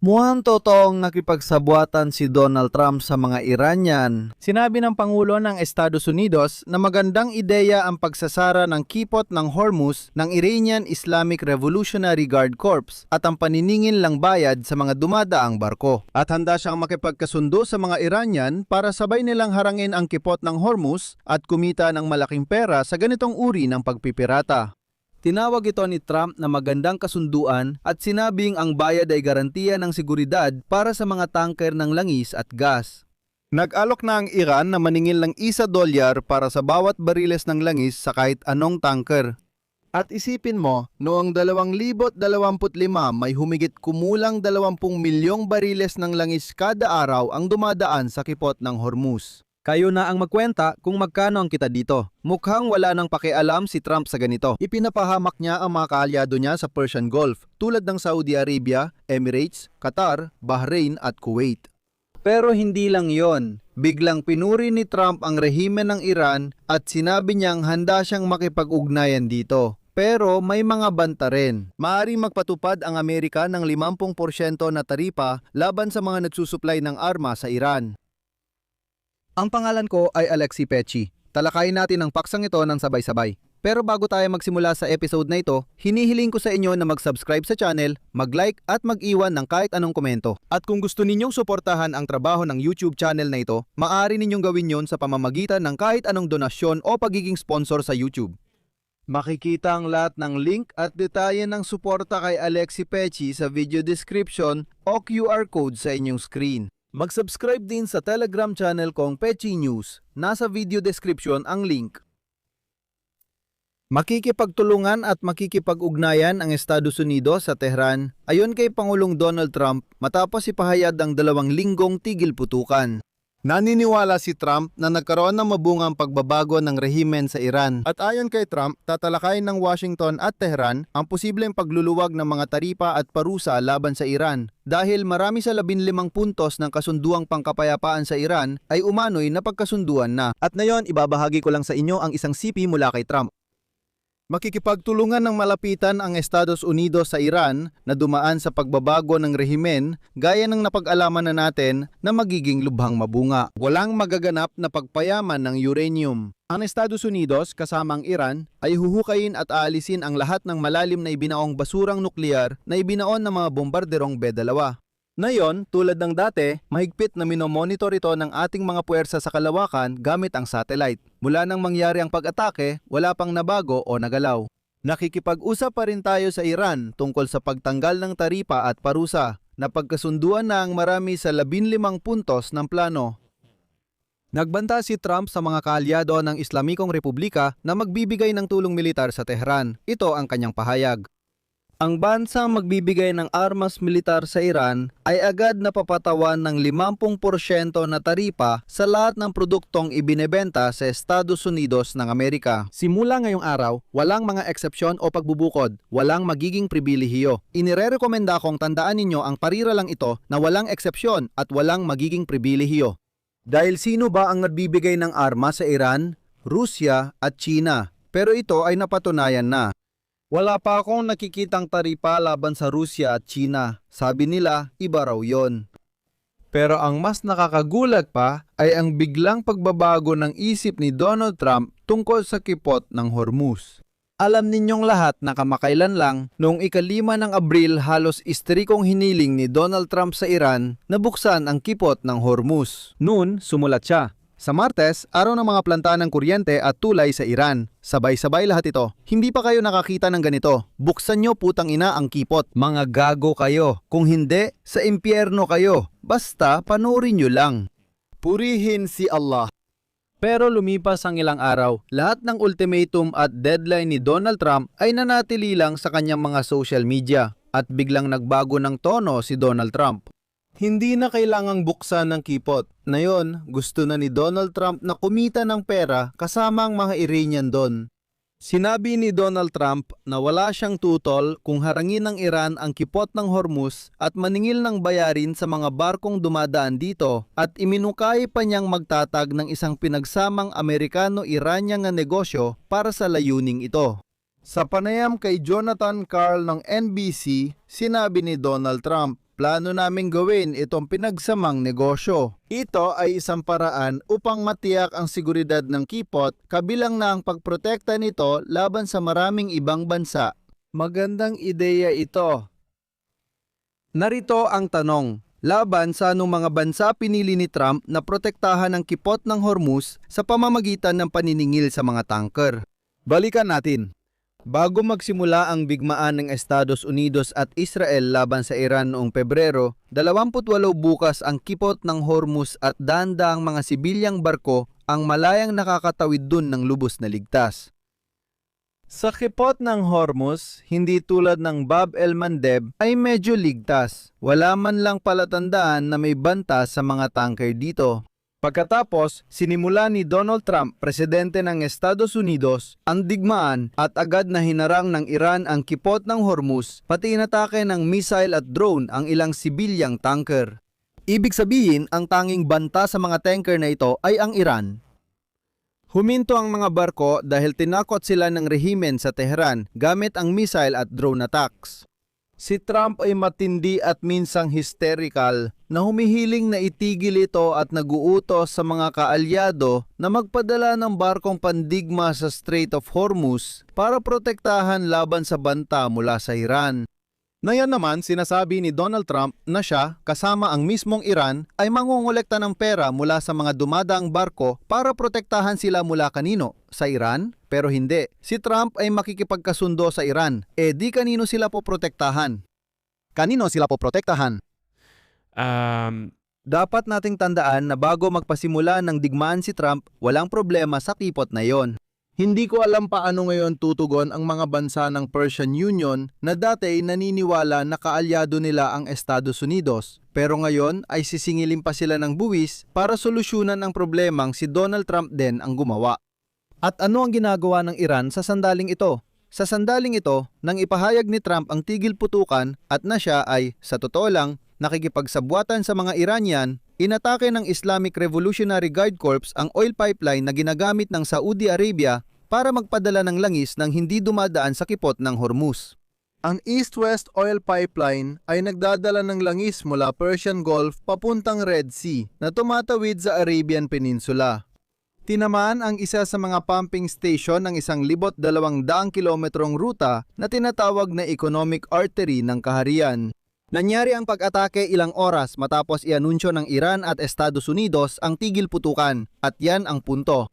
Mukhang totoong nakipagsabuatan si Donald Trump sa mga Iranian. Sinabi ng Pangulo ng Estados Unidos na magandang ideya ang pagsasara ng kipot ng Hormuz ng Iranian Islamic Revolutionary Guard Corps at ang paniningil lang bayad sa mga dumadaang barko. At handa siyang makipagkasundo sa mga Iranian para sabay nilang harangin ang kipot ng Hormuz at kumita ng malaking pera sa ganitong uri ng pagpipirata. Tinawag ito ni Trump na magandang kasunduan at sinabing ang bayad ay garantiya ng seguridad para sa mga tanker ng langis at gas. Nag-alok na ang Iran na maningil ng $1 para sa bawat bariles ng langis sa kahit anong tanker. At isipin mo, noong 2025 may humigit kumulang 20 milyong bariles ng langis kada araw ang dumadaan sa kipot ng Hormuz. Kayo na ang magkwenta kung magkano ang kita dito. Mukhang wala nang pakialam si Trump sa ganito. Ipinapahamak niya ang mga kaalyado niya sa Persian Gulf tulad ng Saudi Arabia, Emirates, Qatar, Bahrain at Kuwait. Pero hindi lang yon. Biglang pinuri ni Trump ang rehimen ng Iran at sinabi niyang handa siyang makipag-ugnayan dito. Pero may mga banta rin. Maaaring magpatupad ang Amerika ng 50% na taripa laban sa mga nagsusuplay ng arma sa Iran. Ang pangalan ko ay Alexi Pechi. Talakayin natin ang paksang ito ng sabay-sabay. Pero bago tayo magsimula sa episode na ito, hinihiling ko sa inyo na mag-subscribe sa channel, mag-like at mag-iwan ng kahit anong komento. At kung gusto ninyong suportahan ang trabaho ng YouTube channel na ito, maaari ninyong gawin yon sa pamamagitan ng kahit anong donasyon o pagiging sponsor sa YouTube. Makikita ang lahat ng link at detalye ng suporta kay Alexi Pechi sa video description o QR code sa inyong screen. Mag-subscribe din sa Telegram channel kong Pechi News. Nasa video description ang link. Makikipagtulungan at makikipag-ugnayan ang Estados Unidos sa Tehran ayon kay Pangulong Donald Trump matapos ipahayag ang 2 linggong tigil putukan. Naniniwala si Trump na nagkaroon ng mabungang pagbabago ng rehimen sa Iran. At ayon kay Trump, tatalakayin ng Washington at Tehran ang posibleng pagluluwag ng mga taripa at parusa laban sa Iran. Dahil marami sa 15 puntos ng kasunduang pangkapayapaan sa Iran ay umano'y napagkasunduan na. At ngayon, ibabahagi ko lang sa inyo ang isang sipi mula kay Trump. Makikipagtulungan ng malapitan ang Estados Unidos sa Iran na dumaan sa pagbabago ng rehimen gaya ng napag-alaman na natin na magiging lubhang mabunga. Walang magaganap na pagpayaman ng uranium. Ang Estados Unidos kasama ang Iran ay huhukayin at aalisin ang lahat ng malalim na ibinaong basurang nuklear na ibinaon ng mga bombarderong B-2. Ngayon, tulad ng dati, mahigpit na minomonitor ito ng ating mga puwersa sa kalawakan gamit ang satellite. Mula nang mangyari ang pag-atake, wala pang nabago o nagalaw. Nakikipag-usap pa rin tayo sa Iran tungkol sa pagtanggal ng taripa at parusa. Napagkasunduan na ang marami sa 15 puntos ng plano. Nagbanta si Trump sa mga kaalyado ng Islamikong Republika na magbibigay ng tulong militar sa Tehran. Ito ang kanyang pahayag. Ang bansang magbibigay ng armas militar sa Iran ay agad napapatawan ng 50% na taripa sa lahat ng produktong ibinebenta sa Estados Unidos ng Amerika. Simula ngayong araw, walang mga eksepsyon o pagbubukod, walang magiging pribilehiyo. Inirerekomenda kong tandaan ninyo ang parira lang ito na walang eksepsyon at walang magiging pribilehiyo. Dahil sino ba ang nagbibigay ng armas sa Iran, Rusya at China? Pero ito ay napatunayan na. Wala pa akong nakikitang taripa laban sa Rusya at China. Sabi nila, iba raw yon. Pero ang mas nakakagulat pa ay ang biglang pagbabago ng isip ni Donald Trump tungkol sa kipot ng Hormuz. Alam ninyong lahat na kamakailan lang, noong 5 ng Abril halos istrikong hiniling ni Donald Trump sa Iran na buksan ang kipot ng Hormuz. Noon, sumulat siya. Sa Martes, araw ng mga planta ng kuryente at tulay sa Iran. Sabay-sabay lahat ito. Hindi pa kayo nakakita ng ganito. Buksan nyo putang ina ang kipot. Mga gago kayo. Kung hindi, sa impyerno kayo. Basta panoorin nyo lang. Purihin si Allah. Pero lumipas ang ilang araw, lahat ng ultimatum at deadline ni Donald Trump ay nanatili lang sa kanyang mga social media. At biglang nagbago ng tono si Donald Trump. Hindi na kailangang buksan ng kipot. Ngayon, gusto na ni Donald Trump na kumita ng pera kasama ang mga Iranian doon. Sinabi ni Donald Trump na wala siyang tutol kung harangin ng Iran ang kipot ng Hormuz at maningil ng bayarin sa mga barkong dumadaan dito at iminukay pa niyang magtatag ng isang pinagsamang Amerikano-Iranian na negosyo para sa layuning ito. Sa panayam kay Jonathan Karl ng NBC, sinabi ni Donald Trump, plano naming gawin itong pinagsamang negosyo. Ito ay isang paraan upang matiyak ang seguridad ng kipot, kabilang na ang pagprotekta nito laban sa maraming ibang bansa. Magandang ideya ito. Narito ang tanong. Laban sa anong mga bansa pinili ni Trump na protektahan ang kipot ng Hormuz sa pamamagitan ng paniningil sa mga tanker? Balikan natin. Bago magsimula ang bigmaan ng Estados Unidos at Israel laban sa Iran noong Pebrero, 28 bukas ang kipot ng Hormuz at daang mga sibilyang barko ang malayang nakakatawid dun ng lubos na ligtas. Sa kipot ng Hormuz, hindi tulad ng Bab el-Mandeb ay medyo ligtas. Wala man lang palatandaan na may banta sa mga tanker dito. Pagkatapos, sinimula ni Donald Trump, presidente ng Estados Unidos, ang digmaan at agad na hinarang ng Iran ang kipot ng Hormuz, pati inatake ng missile at drone ang ilang sibilyang tanker. Ibig sabihin, ang tanging banta sa mga tanker na ito ay ang Iran. Huminto ang mga barko dahil tinakot sila ng rehimen sa Tehran gamit ang missile at drone attacks. Si Trump ay matindi at minsang hysterical na humihiling na itigil ito at naguutos sa mga kaalyado na magpadala ng barkong pandigma sa Strait of Hormuz para protektahan laban sa banta mula sa Iran. Ngayon naman, sinasabi ni Donald Trump na siya, kasama ang mismong Iran, ay mangungulekta ng pera mula sa mga dumadaang barko para protektahan sila mula kanino? Sa Iran? Pero hindi. Si Trump ay makikipagkasundo sa Iran. Di kanino sila poprotektahan? Kanino sila poprotektahan? Dapat nating tandaan na bago magpasimula ng digmaan si Trump, walang problema sa kipot na yon. Hindi ko alam paano ngayon tutugon ang mga bansa ng Persian Union na dati naniniwala na kaalyado nila ang Estados Unidos, pero ngayon ay sisingilin pa sila ng buwis para solusyonan ang problemang si Donald Trump din ang gumawa. At ano ang ginagawa ng Iran sa sandaling ito? Sa sandaling ito, nang ipahayag ni Trump ang tigil putukan at na siya ay, sa totoo lang, nakikipagsabwatan sa mga Iranian, inatake ng Islamic Revolutionary Guard Corps ang oil pipeline na ginagamit ng Saudi Arabia para magpadala ng langis nang hindi dumadaan sa kipot ng Hormuz. Ang East-West Oil Pipeline ay nagdadala ng langis mula Persian Gulf papuntang Red Sea na tumatawid sa Arabian Peninsula. Tinamaan ang isa sa mga pumping station ng 1,200 kilometrong ruta na tinatawag na economic artery ng kaharian. Nangyari ang pag-atake ilang oras matapos ianunsyo ng Iran at Estados Unidos ang tigil putukan, at yan ang punto.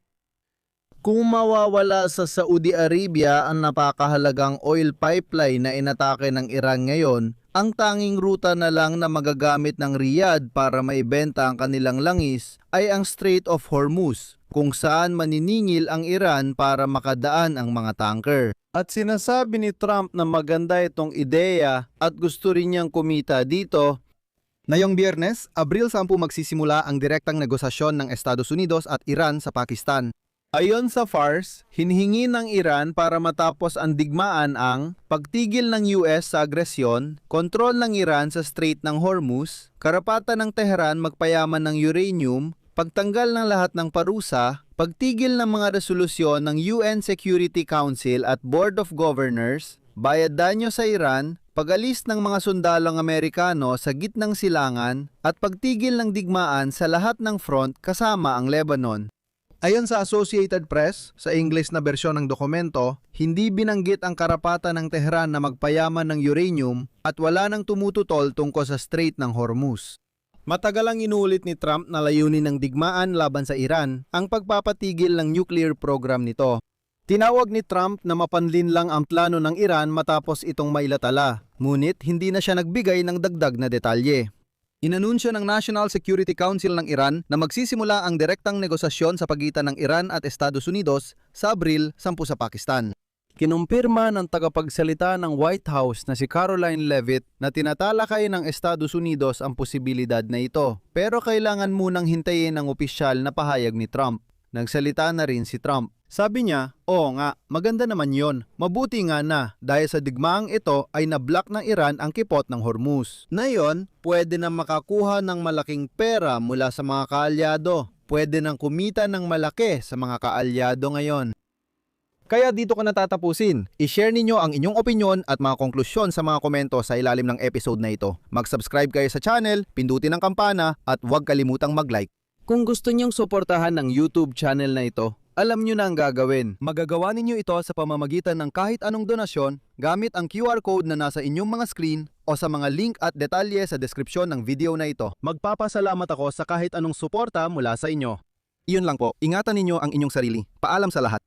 Kung mawawala sa Saudi Arabia ang napakahalagang oil pipeline na inatake ng Iran ngayon, ang tanging ruta na lang na magagamit ng Riyadh para maibenta ang kanilang langis ay ang Strait of Hormuz, kung saan maniningil ang Iran para makadaan ang mga tanker. At sinasabi ni Trump na maganda itong ideya at gusto rin niyang kumita dito. Ngayong Biyernes, Abril 10 magsisimula ang direktang negosasyon ng Estados Unidos at Iran sa Pakistan. Ayon sa Fars, hinihingi ng Iran para matapos ang digmaan ang pagtigil ng US sa agresyon, kontrol ng Iran sa Strait ng Hormuz, karapatan ng Tehran magpayaman ng uranium, pagtanggal ng lahat ng parusa, pagtigil ng mga resolusyon ng UN Security Council at Board of Governors, bayad danyo sa Iran, pag-alis ng mga sundalong Amerikano sa gitnang silangan, at pagtigil ng digmaan sa lahat ng front kasama ang Lebanon. Ayon sa Associated Press, sa English na bersyon ng dokumento, hindi binanggit ang karapatan ng Tehran na magpayaman ng uranium at wala nang tumututol tungkol sa Strait ng Hormuz. Matagal ang inuulit ni Trump na layunin ng digmaan laban sa Iran ang pagpapatigil ng nuclear program nito. Tinawag ni Trump na mapanlin lang ang plano ng Iran matapos itong mailatala, ngunit hindi na siya nagbigay ng dagdag na detalye. Inanunsyo ng National Security Council ng Iran na magsisimula ang direktang negosasyon sa pagitan ng Iran at Estados Unidos sa Abril 10 sa Pakistan. Kinumpirma ng tagapagsalita ng White House na si Caroline Leavitt na tinatalakay ng Estados Unidos ang posibilidad na ito, pero kailangan munang hintayin ang opisyal na pahayag ni Trump. Nagsalita na rin si Trump. Sabi niya, oo nga, maganda naman yon. Mabuti nga na dahil sa digmaang ito ay nablock ng Iran ang kipot ng Hormuz. Ngayon, pwede na makakuha ng malaking pera mula sa mga kaalyado. Pwede nang kumita ng malaki sa mga kaalyado ngayon. Kaya dito ko natatapusin. I-share ninyo ang inyong opinyon at mga konklusyon sa mga komento sa ilalim ng episode na ito. Mag-subscribe kayo sa channel, pindutin ang kampana at huwag kalimutang mag-like. Kung gusto niyong suportahan ng YouTube channel na ito, alam niyo na ang gagawin. Magagawa ninyo ito sa pamamagitan ng kahit anong donasyon gamit ang QR code na nasa inyong mga screen o sa mga link at detalye sa deskripsyon ng video na ito. Magpapasalamat ako sa kahit anong suporta mula sa inyo. Iyon lang po, ingatan ninyo ang inyong sarili. Paalam sa lahat.